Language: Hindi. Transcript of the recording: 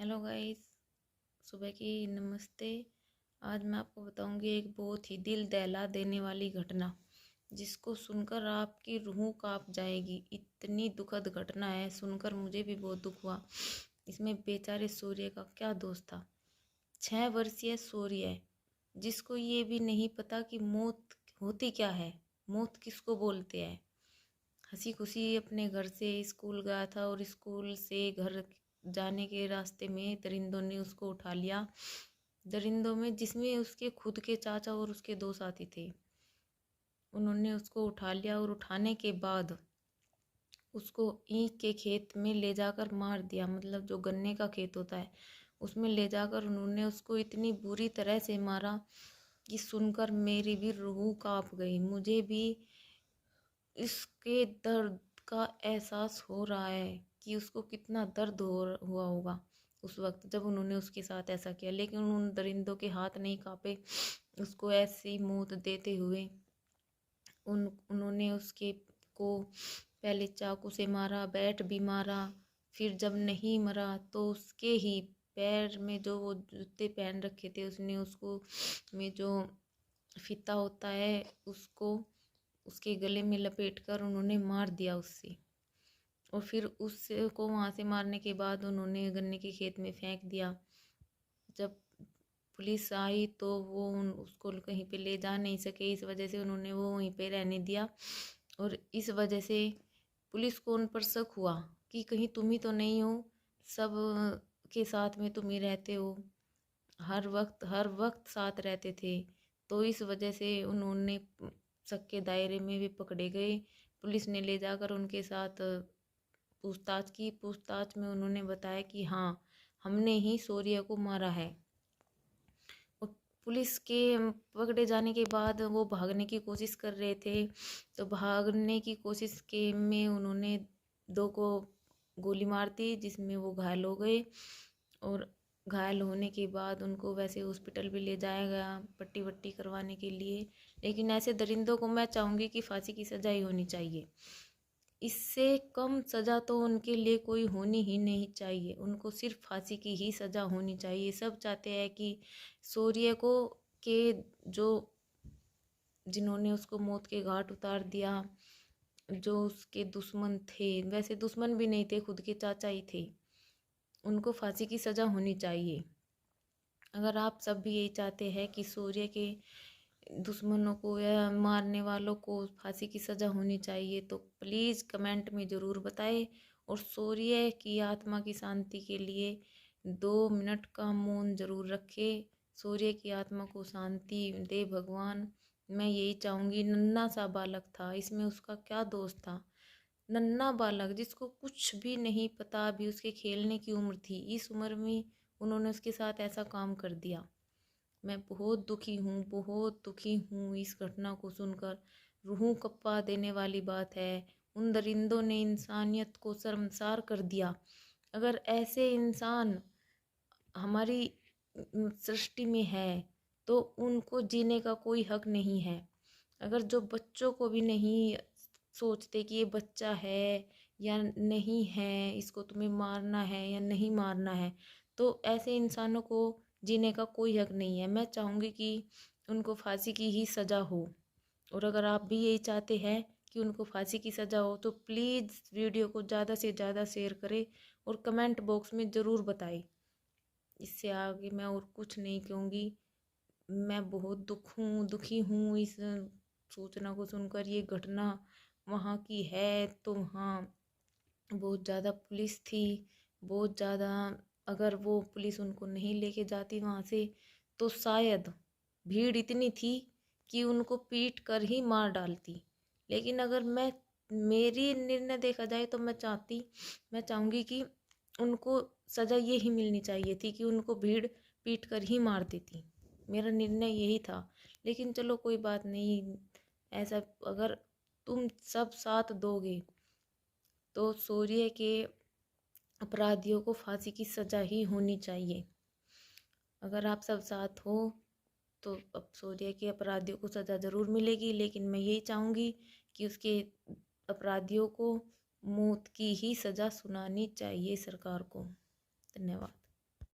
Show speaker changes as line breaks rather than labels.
हेलो गाइस, सुबह की नमस्ते। आज मैं आपको बताऊंगी एक बहुत ही दिल दहला देने वाली घटना, जिसको सुनकर आपकी रूह कांप जाएगी। इतनी दुखद घटना है, सुनकर मुझे भी बहुत दुख हुआ। इसमें बेचारे सूर्य का क्या दोष था। 6 वर्षीय सूर्य, जिसको ये भी नहीं पता कि मौत होती क्या है, मौत किसको बोलते हैं। हंसी खुशी अपने घर से स्कूल गया था और स्कूल से घर जाने के रास्ते में दरिंदों ने उसको उठा लिया। दरिंदों में जिसमें उसके खुद के चाचा और उसके 2 साथी थे, उन्होंने उसको उठा लिया और उठाने के बाद उसको ईख के खेत में ले जाकर मार दिया। मतलब जो गन्ने का खेत होता है उसमें ले जाकर उन्होंने उसको इतनी बुरी तरह से मारा कि सुनकर मेरी भी रूह कांप गई। मुझे भी इसके दर्द का एहसास हो रहा है कि उसको कितना दर्द हुआ होगा उस वक्त जब उन्होंने उसके साथ ऐसा किया। लेकिन उन दरिंदों के हाथ नहीं कांपे उसको ऐसी मौत देते हुए। उन्होंने उसके को पहले चाकू से मारा, बैट भी मारा। फिर जब नहीं मरा तो उसके ही पैर में जो वो जूते पहन रखे थे उसने उसको में जो फीता होता है उसको उसके गले में लपेटकर उन्होंने मार दिया उससे। और फिर उसको वहाँ से मारने के बाद उन्होंने गन्ने के खेत में फेंक दिया। जब पुलिस आई तो वो उसको कहीं पे ले जा नहीं सके, इस वजह से उन्होंने वो वहीं पे रहने दिया। और इस वजह से पुलिस को उन पर शक हुआ कि कहीं तुम ही तो नहीं हो, सब के साथ में तुम ही रहते हो, हर वक्त साथ रहते थे। तो इस वजह से उन्होंने शक के दायरे में भी पकड़े गए। पुलिस ने ले जाकर उनके साथ पूछताछ की। पूछताछ में उन्होंने बताया कि हाँ, हमने ही सूर्य को मारा है। और पुलिस के पकड़े जाने के बाद वो भागने की कोशिश कर रहे थे, तो भागने की कोशिश के में उन्होंने 2 को गोली मार दी, जिसमें वो घायल हो गए। और घायल होने के बाद उनको वैसे हॉस्पिटल भी ले जाया गया पट्टी वट्टी करवाने के लिए। लेकिन ऐसे दरिंदों को मैं चाहूँगी कि फांसी की सजा ही होनी चाहिए। इससे कम सज़ा तो उनके लिए कोई होनी ही नहीं चाहिए। उनको सिर्फ फांसी की ही सज़ा होनी चाहिए। सब चाहते हैं कि सूर्य को के जो जिन्होंने उसको मौत के घाट उतार दिया, जो उसके दुश्मन थे, वैसे दुश्मन भी नहीं थे, खुद के चाचा ही थे, उनको फांसी की सज़ा होनी चाहिए। अगर आप सब भी यही चाहते हैं कि सूर्य के दुश्मनों को या मारने वालों को फांसी की सज़ा होनी चाहिए, तो प्लीज़ कमेंट में ज़रूर बताएं। और सूर्य की आत्मा की शांति के लिए 2 मिनट का मौन ज़रूर रखें। सूर्य की आत्मा को शांति दे भगवान। मैं यही चाहूँगी। नन्हा सा बालक था, इसमें उसका क्या दोष था। नन्हा बालक जिसको कुछ भी नहीं पता, अभी उसके खेलने की उम्र थी, इस उम्र में उन्होंने उसके साथ ऐसा काम कर दिया। मैं बहुत दुखी हूँ, बहुत दुखी हूँ इस घटना को सुनकर। रूह कप्पा देने वाली बात है। उन दरिंदों ने इंसानियत को शर्मसार कर दिया। अगर ऐसे इंसान हमारी सृष्टि में है तो उनको जीने का कोई हक नहीं है। अगर जो बच्चों को भी नहीं सोचते कि ये बच्चा है या नहीं है, इसको तुम्हें मारना है या नहीं मारना है, तो ऐसे इंसानों को जीने का कोई हक नहीं है। मैं चाहूँगी कि उनको फांसी की ही सज़ा हो। और अगर आप भी यही चाहते हैं कि उनको फांसी की सज़ा हो तो प्लीज़ वीडियो को ज़्यादा से ज़्यादा शेयर करें और कमेंट बॉक्स में ज़रूर बताएं। इससे आगे मैं और कुछ नहीं कहूँगी। मैं बहुत दुखी हूँ इस सूचना को सुनकर। ये घटना वहाँ की है तो वहाँ बहुत ज़्यादा पुलिस थी, बहुत ज़्यादा। अगर वो पुलिस उनको नहीं लेके जाती वहाँ से तो शायद भीड़ इतनी थी कि उनको पीट कर ही मार डालती। लेकिन अगर मेरी निर्णय देखा जाए तो मैं चाहूँगी कि उनको सज़ा ये ही मिलनी चाहिए थी कि उनको भीड़ पीट कर ही मार देती। मेरा निर्णय यही था। लेकिन चलो कोई बात नहीं। ऐसा अगर तुम सब साथ दोगे तो सूर्य के अपराधियों को फांसी की सज़ा ही होनी चाहिए। अगर आप सब साथ हो तो अब सूर्य के अपराधियों को सज़ा ज़रूर मिलेगी। लेकिन मैं यही चाहूँगी कि उसके अपराधियों को मौत की ही सज़ा सुनानी चाहिए सरकार को। धन्यवाद।